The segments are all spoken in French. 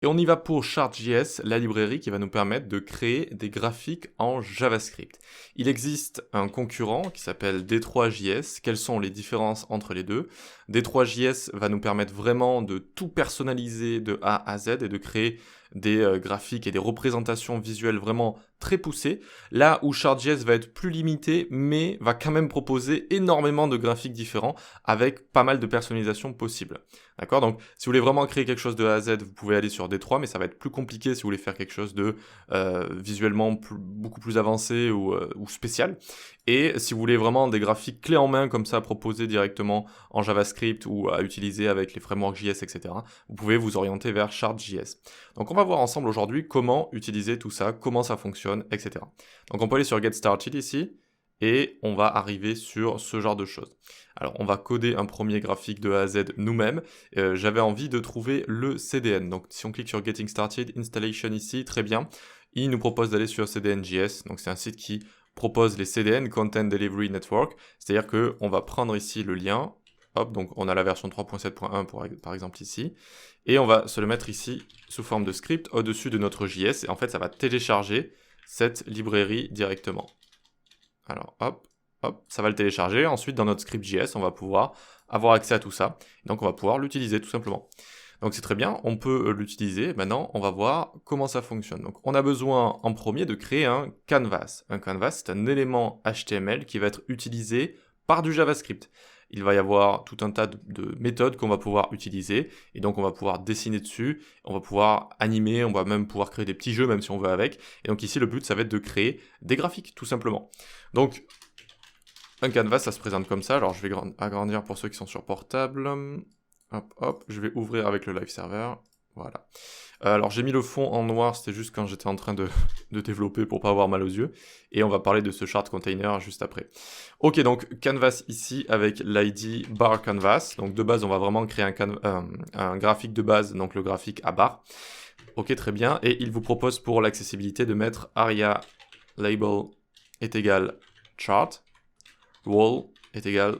Et on y va pour Chart.js, la librairie qui va nous permettre de créer des graphiques en JavaScript. Il existe un concurrent qui s'appelle D3.js. Quelles sont les différences entre les deux? D3.js va nous permettre vraiment de tout personnaliser de A à Z et de créer des graphiques et des représentations visuelles vraiment très poussées, là où Chart.js va être plus limité, mais va quand même proposer énormément de graphiques différents avec pas mal de personnalisation possible. D'accord? Donc, si vous voulez vraiment créer quelque chose de A à Z, vous pouvez aller sur D3, mais ça va être plus compliqué si vous voulez faire quelque chose de visuellement beaucoup plus avancé ou spécial. Et si vous voulez vraiment des graphiques clés en main comme ça, proposés directement en JavaScript ou à utiliser avec les frameworks JS, etc., vous pouvez vous orienter vers Chart.js. Donc, on va voir ensemble aujourd'hui comment utiliser tout ça, comment ça fonctionne, etc. Donc, on peut aller sur Get Started ici, et on va arriver sur ce genre de choses. Alors, on va coder un premier graphique de A à Z nous-mêmes. J'avais envie de trouver le CDN. Donc, si on clique sur Getting Started, Installation ici, très bien. Il nous propose d'aller sur CDN.js. Donc, c'est un site qui propose les CDN, Content Delivery Network. C'est-à-dire qu'on va prendre ici le lien. Hop, donc on a la version 3.7.1 par exemple ici. Et on va se le mettre ici sous forme de script au-dessus de notre JS. Et en fait, ça va télécharger cette librairie directement. Alors, hop, ça va le télécharger. Ensuite, dans notre script JS, on va pouvoir avoir accès à tout ça. Donc, on va pouvoir l'utiliser tout simplement. Donc, c'est très bien, on peut l'utiliser. Maintenant, on va voir comment ça fonctionne. Donc, on a besoin en premier de créer un canvas. Un canvas, c'est un élément HTML qui va être utilisé par du JavaScript. Il va y avoir tout un tas de méthodes qu'on va pouvoir utiliser, et donc on va pouvoir dessiner dessus, on va pouvoir animer, on va même pouvoir créer des petits jeux même si on veut avec, et donc ici le but ça va être de créer des graphiques tout simplement. Donc un canvas ça se présente comme ça, alors je vais agrandir pour ceux qui sont sur portable, hop, je vais ouvrir avec le live server, voilà. Alors j'ai mis le fond en noir, c'était juste quand j'étais en train de développer pour pas avoir mal aux yeux. Et on va parler de ce chart container juste après. Ok, donc canvas ici avec l'id bar canvas. Donc de base, on va vraiment créer un graphique de base, donc le graphique à barre. Ok, très bien. Et il vous propose pour l'accessibilité de mettre aria label est égal chart, wall est égal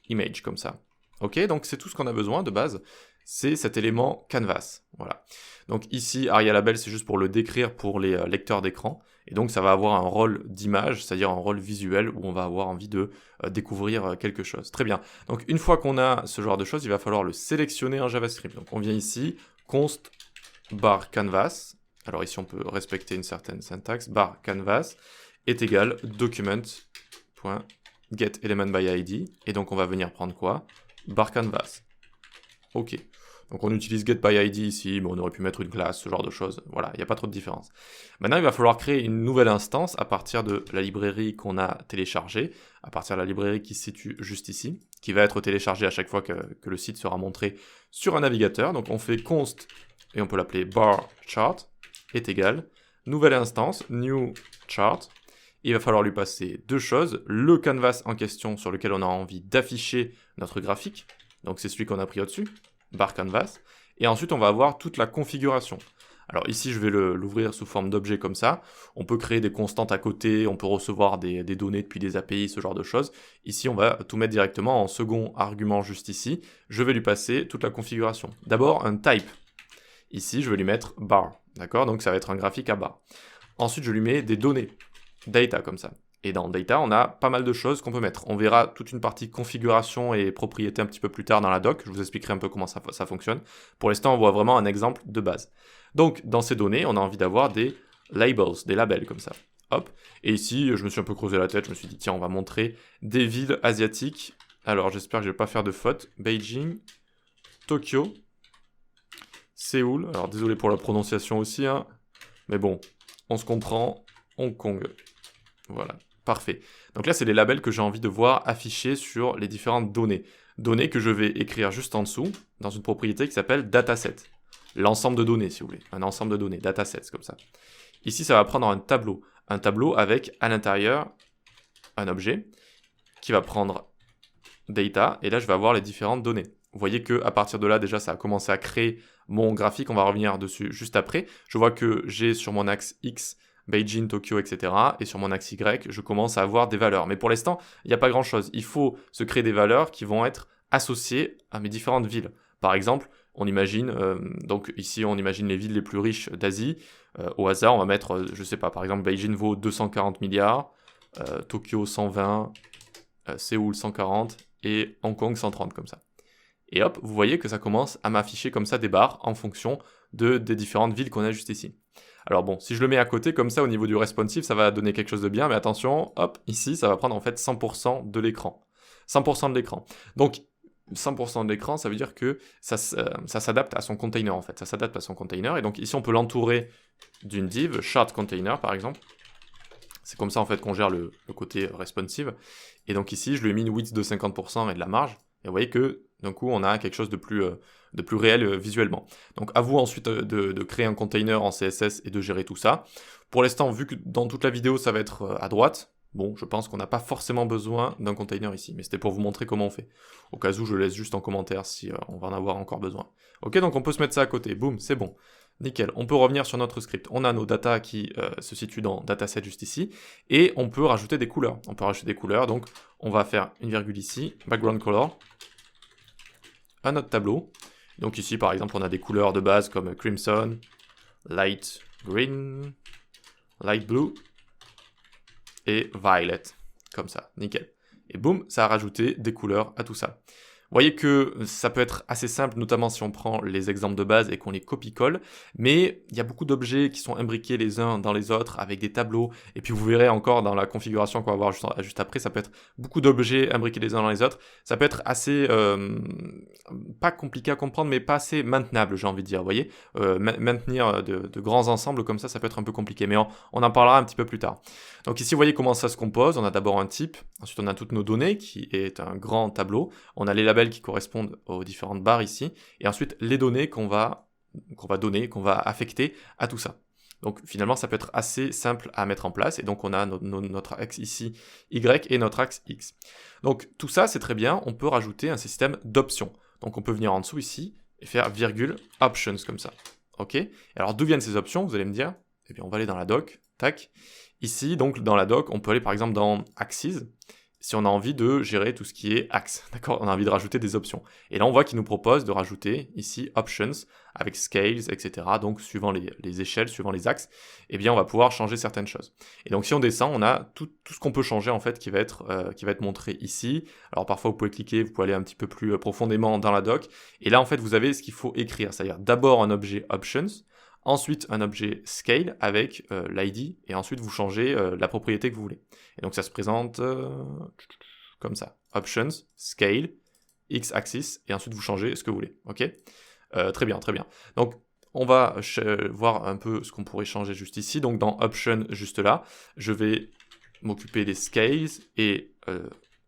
image, comme ça. Ok, donc c'est tout ce qu'on a besoin de base. C'est cet élément canvas, voilà. Donc ici, aria label, c'est juste pour le décrire pour les lecteurs d'écran, et donc ça va avoir un rôle d'image, c'est-à-dire un rôle visuel où on va avoir envie de découvrir quelque chose. Très bien. Donc une fois qu'on a ce genre de choses, il va falloir le sélectionner en JavaScript. Donc on vient ici, const bar canvas, alors ici on peut respecter une certaine syntaxe, bar canvas est égal document.getElementById, et donc on va venir prendre quoi? Bar canvas. Ok. Donc on utilise getById ici, mais on aurait pu mettre une classe, ce genre de choses. Voilà, il n'y a pas trop de différence. Maintenant, il va falloir créer une nouvelle instance à partir de la librairie qu'on a téléchargée, à partir de la librairie qui se situe juste ici, qui va être téléchargée à chaque fois que le site sera montré sur un navigateur. Donc on fait const, et on peut l'appeler bar chart, est égal, nouvelle instance, new chart. Il va falloir lui passer deux choses, le canvas en question sur lequel on a envie d'afficher notre graphique, donc c'est celui qu'on a pris au-dessus, bar canvas, et ensuite on va avoir toute la configuration. Alors ici je vais l'ouvrir sous forme d'objet comme ça, on peut créer des constantes à côté, on peut recevoir des données depuis des API, ce genre de choses. Ici on va tout mettre directement en second argument juste ici, je vais lui passer toute la configuration. D'abord un type, ici je vais lui mettre bar, d'accord, donc ça va être un graphique à barre. Ensuite je lui mets des données, data comme ça. Et dans Data, on a pas mal de choses qu'on peut mettre. On verra toute une partie configuration et propriété un petit peu plus tard dans la doc. Je vous expliquerai un peu comment ça fonctionne. Pour l'instant, on voit vraiment un exemple de base. Donc, dans ces données, on a envie d'avoir des labels, des labels comme ça. Hop. Et ici, je me suis un peu creusé la tête. Je me suis dit, tiens, on va montrer des villes asiatiques. Alors, j'espère que je ne vais pas faire de faute. Beijing, Tokyo, Séoul. Alors, désolé pour la prononciation aussi, hein. Mais bon, on se comprend. Hong Kong. Voilà. Parfait. Donc là, c'est les labels que j'ai envie de voir affichés sur les différentes données. Données que je vais écrire juste en dessous, dans une propriété qui s'appelle dataset. L'ensemble de données, si vous voulez. Un ensemble de données, datasets, comme ça. Ici, ça va prendre un tableau. Un tableau avec, à l'intérieur, un objet qui va prendre data, et là, je vais avoir les différentes données. Vous voyez qu'à partir de là, déjà, ça a commencé à créer mon graphique. On va revenir dessus juste après. Je vois que j'ai sur mon axe X Beijing, Tokyo, etc. Et sur mon axe Y, je commence à avoir des valeurs. Mais pour l'instant, il n'y a pas grand-chose. Il faut se créer des valeurs qui vont être associées à mes différentes villes. Par exemple, On imagine, donc ici on imagine les villes les plus riches d'Asie. Au hasard, on va mettre, je sais pas, par exemple Beijing vaut 240 milliards, Tokyo 120, Séoul 140 et Hong Kong 130 comme ça. Et hop, vous voyez que ça commence à m'afficher comme ça des barres en fonction des différentes villes qu'on a juste ici. Alors bon, si je le mets à côté comme ça au niveau du responsive, ça va donner quelque chose de bien, mais attention, hop, ici ça va prendre en fait 100% de l'écran. 100% de l'écran. Donc 100% de l'écran, ça veut dire que ça s'adapte à son container en fait, ça s'adapte à son container, et donc ici on peut l'entourer d'une div, shard container par exemple. C'est comme ça en fait qu'on gère le côté responsive, et donc ici je lui ai mis une width de 50% et de la marge, et vous voyez que d'un coup on a quelque chose de plus réel visuellement. Donc à vous ensuite de créer un container en CSS et de gérer tout ça. Pour l'instant, vu que dans toute la vidéo ça va être à droite, bon, je pense qu'on n'a pas forcément besoin d'un container ici, mais c'était pour vous montrer comment on fait. Au cas où, je laisse juste en commentaire si on va en avoir encore besoin. Ok, donc on peut se mettre ça à côté, boum, c'est bon. Nickel, on peut revenir sur notre script. On a nos data qui se situent dans dataset juste ici, et on peut rajouter des couleurs. On peut rajouter des couleurs, donc on va faire une virgule ici, background color, à notre tableau. Donc ici, par exemple, on a des couleurs de base comme crimson, light green, light blue, et violet, comme ça, nickel. Et boum, ça a rajouté des couleurs à tout ça. Vous voyez que ça peut être assez simple, notamment si on prend les exemples de base et qu'on les copie-colle, mais il y a beaucoup d'objets qui sont imbriqués les uns dans les autres avec des tableaux, et puis vous verrez encore dans la configuration qu'on va voir juste après, ça peut être beaucoup d'objets imbriqués les uns dans les autres, ça peut être assez, pas compliqué à comprendre, mais pas assez maintenable, j'ai envie de dire, vous voyez, maintenir de grands ensembles comme ça peut être un peu compliqué, mais on en parlera un petit peu plus tard. Donc ici, vous voyez comment ça se compose, on a d'abord un type, ensuite on a toutes nos données, qui est un grand tableau, on a les labels qui correspondent aux différentes barres ici, et ensuite les données qu'on va affecter à tout ça. Donc finalement, ça peut être assez simple à mettre en place, et donc on a notre axe ici Y et notre axe X. Donc tout ça, c'est très bien, on peut rajouter un système d'options. Donc on peut venir en dessous ici, et faire virgule options comme ça. Ok. Alors d'où viennent ces options, vous allez me dire? Eh bien on va aller dans la doc, tac. Ici, donc dans la doc, on peut aller par exemple dans Axes, si on a envie de gérer tout ce qui est axe, d'accord? On a envie de rajouter des options. Et là, on voit qu'il nous propose de rajouter ici options avec scales, etc. Donc, suivant les échelles, suivant les axes, eh bien, on va pouvoir changer certaines choses. Et donc, si on descend, on a tout ce qu'on peut changer, en fait, qui va être montré ici. Alors, parfois, vous pouvez cliquer, vous pouvez aller un petit peu plus profondément dans la doc. Et là, en fait, vous avez ce qu'il faut écrire, c'est-à-dire d'abord un objet options, ensuite un objet scale avec l'id, et ensuite vous changez la propriété que vous voulez. Et donc ça se présente comme ça. Options, scale, x-axis, et ensuite vous changez ce que vous voulez. Ok, très bien, très bien. Donc on va voir un peu ce qu'on pourrait changer juste ici. Donc dans option, juste là, je vais m'occuper des scales et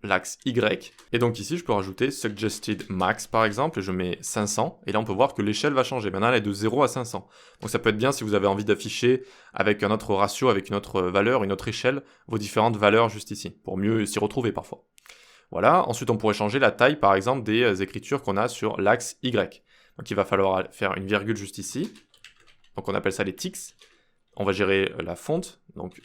l'axe Y. Et donc ici, je peux rajouter Suggested Max par exemple, et je mets 500, et là on peut voir que l'échelle va changer. Maintenant elle est de 0 à 500. Donc ça peut être bien si vous avez envie d'afficher avec un autre ratio, avec une autre valeur, une autre échelle, vos différentes valeurs juste ici, pour mieux s'y retrouver parfois. Voilà, ensuite on pourrait changer la taille par exemple des écritures qu'on a sur l'axe Y. Donc il va falloir faire une virgule juste ici, donc on appelle ça les ticks. On va gérer la fonte, donc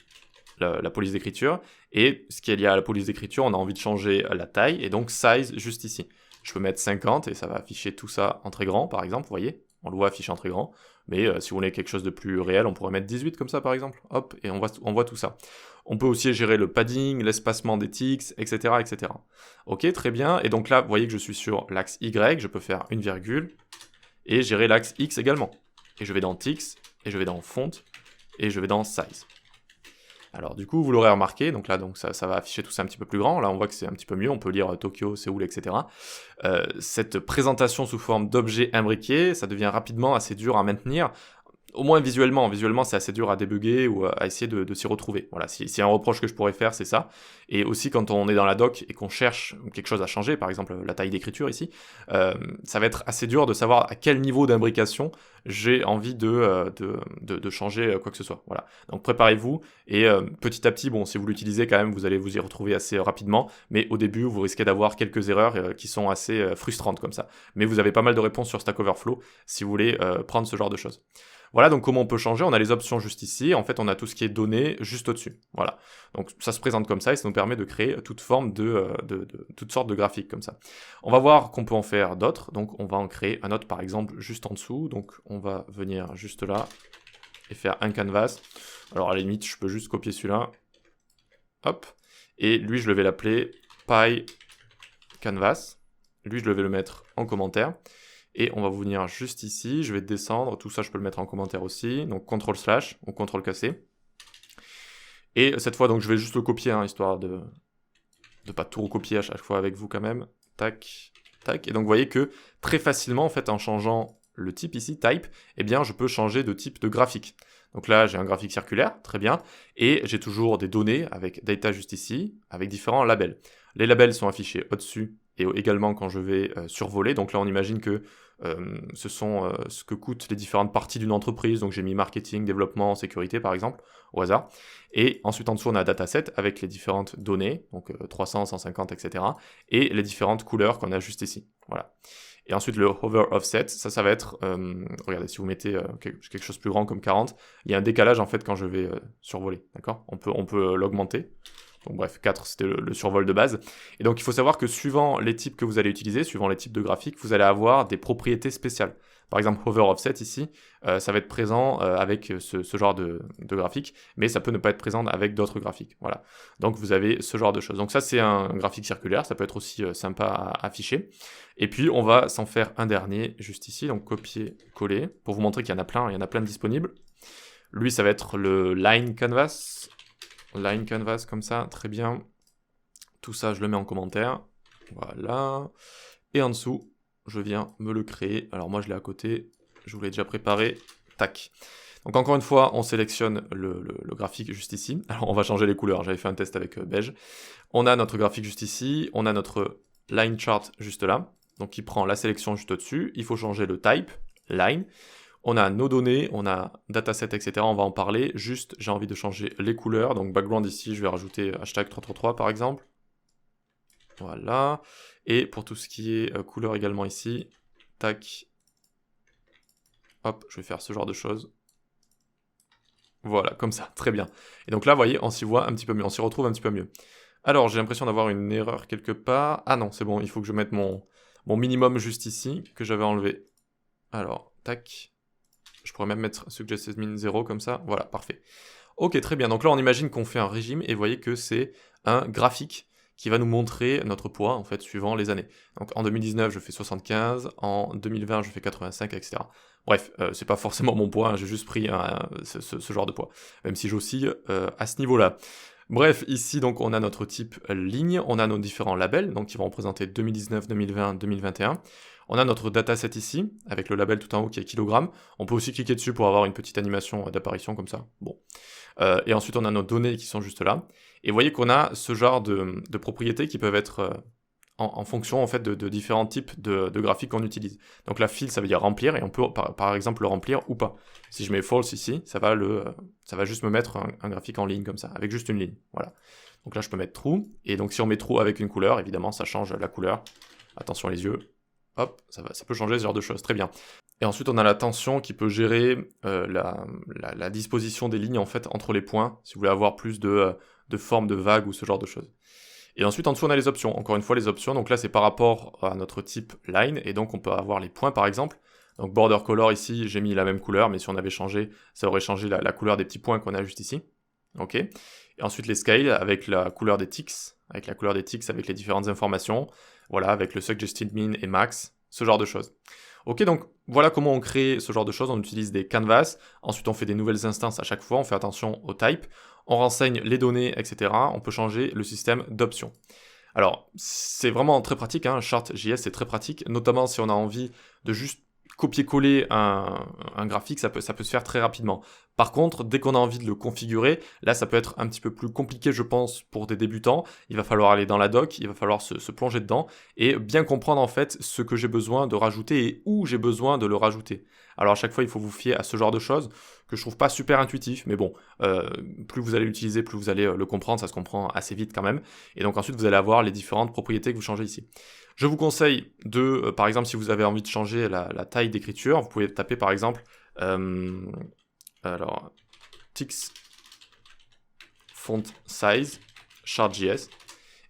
la police d'écriture, et ce qui est lié à la police d'écriture, on a envie de changer la taille, et donc size juste ici. Je peux mettre 50, et ça va afficher tout ça en très grand, par exemple, vous voyez, on le voit affiché en très grand, mais si vous voulez quelque chose de plus réel, on pourrait mettre 18 comme ça, par exemple, hop, et on voit tout ça. On peut aussi gérer le padding, l'espacement des ticks, etc., etc. Ok, très bien, et donc là, vous voyez que je suis sur l'axe Y, je peux faire une virgule, et gérer l'axe X également. Et je vais dans ticks, et je vais dans font, et je vais dans size. Alors du coup, vous l'aurez remarqué, donc là ça va afficher tout ça un petit peu plus grand, là on voit que c'est un petit peu mieux, on peut lire Tokyo, Séoul, etc. Cette présentation sous forme d'objets imbriqués, ça devient rapidement assez dur à maintenir, au moins visuellement c'est assez dur à débugger ou à essayer de s'y retrouver. Voilà, s'il y a un reproche que je pourrais faire, c'est ça. Et aussi quand on est dans la doc et qu'on cherche quelque chose à changer, par exemple la taille d'écriture ici, ça va être assez dur de savoir à quel niveau d'imbrication j'ai envie de changer quoi que ce soit. Voilà. Donc préparez-vous et petit à petit, bon, si vous l'utilisez quand même, vous allez vous y retrouver assez rapidement, mais au début, vous risquez d'avoir quelques erreurs qui sont assez frustrantes comme ça. Mais vous avez pas mal de réponses sur Stack Overflow si vous voulez prendre ce genre de choses. Voilà donc comment on peut changer. On a les options juste ici. En fait, on a tout ce qui est données juste au-dessus. Voilà. Donc ça se présente comme ça et ça nous permet de créer toute forme toutes sortes de graphiques comme ça. On va voir qu'on peut en faire d'autres. Donc on va en créer un autre par exemple juste en dessous. Donc on va venir juste là et faire un canvas. Alors à la limite, je peux juste copier celui-là. Hop. Et lui, je vais l'appeler Py Canvas. Lui, je vais le mettre en commentaire. Et on va venir juste ici, je vais descendre, tout ça je peux le mettre en commentaire aussi, donc CTRL/ ou CTRL-C. Et cette fois, donc je vais juste le copier, hein, histoire de ne pas tout recopier à chaque fois avec vous quand même. Tac, tac. Et donc vous voyez que très facilement, en fait, en changeant le type ici, type, eh bien je peux changer de type de graphique. Donc là, j'ai un graphique circulaire, très bien, et j'ai toujours des données avec data juste ici, avec différents labels. Les labels sont affichés au-dessus et également quand je vais survoler. Donc là, on imagine que ce sont ce que coûtent les différentes parties d'une entreprise. Donc j'ai mis marketing, développement, sécurité par exemple, au hasard. Et ensuite en dessous, on a dataset avec les différentes données, donc 300, 150, etc. Et les différentes couleurs qu'on a juste ici. Voilà. Et ensuite, le hover offset, ça va être, regardez, si vous mettez quelque chose de plus grand comme 40, il y a un décalage en fait quand je vais survoler, d'accord ? On peut l'augmenter. Donc bref, 4 c'était le survol de base. Et donc il faut savoir que suivant les types que vous allez utiliser, suivant les types de graphiques, vous allez avoir des propriétés spéciales. Par exemple, hover offset ici, ça va être présent avec ce genre de graphique, mais ça peut ne pas être présent avec d'autres graphiques. Voilà. Donc vous avez ce genre de choses. Donc ça c'est un graphique circulaire, ça peut être aussi sympa à afficher. Et puis on va s'en faire un dernier juste ici, donc copier-coller, pour vous montrer qu'il y en a plein, de disponibles. Lui ça va être le line canvas. Line canvas comme ça, très bien. Tout ça, je le mets en commentaire. Voilà. Et en dessous, je viens me le créer. Alors moi, je l'ai à côté. Je vous l'ai déjà préparé. Tac. Donc encore une fois, on sélectionne le graphique juste ici. Alors on va changer les couleurs. J'avais fait un test avec beige. On a notre graphique juste ici. On a notre line chart juste là. Donc il prend la sélection juste au-dessus. Il faut changer le type, line. On a nos données, on a dataset, etc. On va en parler. Juste, j'ai envie de changer les couleurs. Donc, background ici, je vais rajouter hashtag 333 par exemple. Voilà. Et pour tout ce qui est couleur également ici, tac. Hop, je vais faire ce genre de choses. Voilà, comme ça, très bien. Et donc là, vous voyez, on s'y voit un petit peu mieux, on s'y retrouve un petit peu mieux. Alors, j'ai l'impression d'avoir une erreur quelque part. Ah non, c'est bon, il faut que je mette mon minimum juste ici, que j'avais enlevé. Alors, tac. Je pourrais même mettre suggested min 0 comme ça. Voilà, parfait. Ok, très bien. Donc là, on imagine qu'on fait un régime et vous voyez que c'est un graphique qui va nous montrer notre poids, en fait, suivant les années. Donc en 2019, je fais 75, en 2020, je fais 85, etc. Bref, c'est pas forcément mon poids, hein, j'ai juste pris ce genre de poids, même si j'oscille à ce niveau-là. Bref, ici, donc, on a notre type ligne, on a nos différents labels, donc qui vont représenter 2019, 2020, 2021. On a notre dataset ici, avec le label tout en haut qui est kilogramme. On peut aussi cliquer dessus pour avoir une petite animation d'apparition comme ça. Bon. Et ensuite, on a nos données qui sont juste là. Et vous voyez qu'on a ce genre de propriétés qui peuvent être en fonction en fait, de différents types de graphiques qu'on utilise. Donc la fill, ça veut dire remplir, et on peut par exemple le remplir ou pas. Si je mets false ici, ça va juste me mettre un graphique en ligne comme ça, avec juste une ligne. Voilà. Donc là, je peux mettre true. Et donc si on met true avec une couleur, évidemment, ça change la couleur. Attention les yeux. Hop, ça peut changer ce genre de choses, très bien. Et ensuite, on a la tension qui peut gérer la disposition des lignes en fait entre les points, si vous voulez avoir plus de formes de vagues ou ce genre de choses. Et ensuite, en dessous, on a les options. Encore une fois, les options, donc là, c'est par rapport à notre type line, et donc on peut avoir les points par exemple. Donc border color ici, j'ai mis la même couleur, mais si on avait changé, ça aurait changé la couleur des petits points qu'on a juste ici. Ok. Et ensuite les scales avec la couleur des ticks, avec les différentes informations. Voilà, avec le suggested min et max, ce genre de choses. Ok, donc voilà comment on crée ce genre de choses. On utilise des canvas, ensuite on fait des nouvelles instances à chaque fois, on fait attention au type, on renseigne les données, etc. On peut changer le système d'options. Alors, c'est vraiment très pratique, hein, Chart.js c'est très pratique, notamment si on a envie de juste copier-coller un graphique, ça peut se faire très rapidement. Par contre, dès qu'on a envie de le configurer, là ça peut être un petit peu plus compliqué je pense pour des débutants. Il va falloir aller dans la doc, il va falloir se plonger dedans et bien comprendre en fait ce que j'ai besoin de rajouter et où j'ai besoin de le rajouter. Alors à chaque fois il faut vous fier à ce genre de choses que je trouve pas super intuitif, mais bon, plus vous allez l'utiliser, plus vous allez le comprendre, ça se comprend assez vite quand même. Et donc ensuite vous allez avoir les différentes propriétés que vous changez ici. Je vous conseille de, par exemple, si vous avez envie de changer la taille d'écriture, vous pouvez taper par exemple Alors, Tix font size chart.js.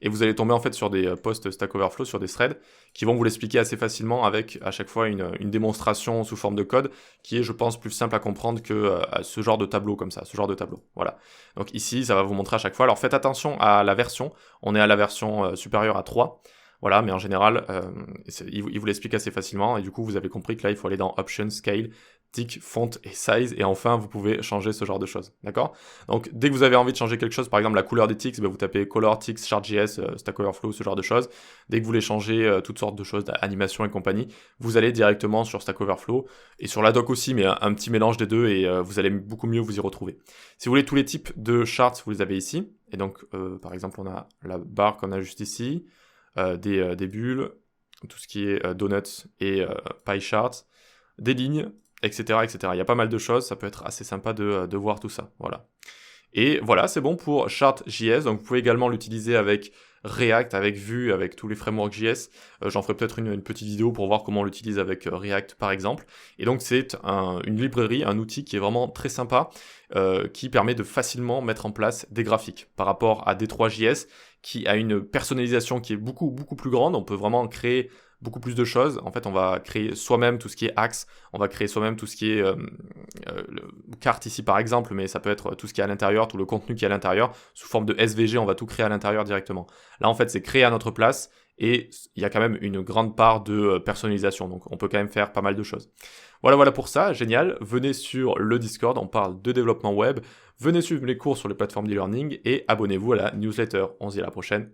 Et vous allez tomber en fait sur des posts Stack Overflow, sur des threads, qui vont vous l'expliquer assez facilement avec à chaque fois une démonstration sous forme de code, qui est, je pense, plus simple à comprendre que ce genre de tableau comme ça, ce genre de tableau. Voilà. Donc ici, ça va vous montrer à chaque fois. Alors faites attention à la version. On est à la version supérieure à 3. Voilà, mais en général, il vous l'explique assez facilement. Et du coup, vous avez compris que là, il faut aller dans Options, Scale, Tick, Font et Size. Et enfin, vous pouvez changer ce genre de choses. D'accord? Donc, dès que vous avez envie de changer quelque chose, par exemple la couleur des ticks, vous tapez Color, Ticks, Chart.js, Stack Overflow, ce genre de choses. Dès que vous voulez changer toutes sortes de choses, d'animation et compagnie, vous allez directement sur Stack Overflow. Et sur la doc aussi, mais un petit mélange des deux. Et vous allez beaucoup mieux vous y retrouver. Si vous voulez tous les types de charts, vous les avez ici. Et donc, par exemple, on a la barre qu'on a juste ici. Des bulles, tout ce qui est donuts et pie charts, des lignes, etc., etc. Il y a pas mal de choses, ça peut être assez sympa de voir tout ça. Voilà. Et voilà, c'est bon pour Chart.js. Donc vous pouvez également l'utiliser avec React, avec Vue, avec tous les frameworks JS. J'en ferai peut-être une petite vidéo pour voir comment on l'utilise avec React par exemple. Et donc c'est une librairie, un outil qui est vraiment très sympa, qui permet de facilement mettre en place des graphiques par rapport à D3JS, qui a une personnalisation qui est beaucoup plus grande. On peut vraiment créer beaucoup plus de choses. En fait, on va créer soi-même tout ce qui est axe, on va créer soi-même tout ce qui est carte ici par exemple, mais ça peut être tout ce qui est à l'intérieur, tout le contenu qui est à l'intérieur. Sous forme de SVG, on va tout créer à l'intérieur directement. Là, en fait, c'est créé à notre place et il y a quand même une grande part de personnalisation. Donc, on peut quand même faire pas mal de choses. Voilà pour ça, génial. Venez sur le Discord, on parle de développement web. Venez suivre les cours sur les plateformes d'e-learning et abonnez-vous à la newsletter. On se dit à la prochaine.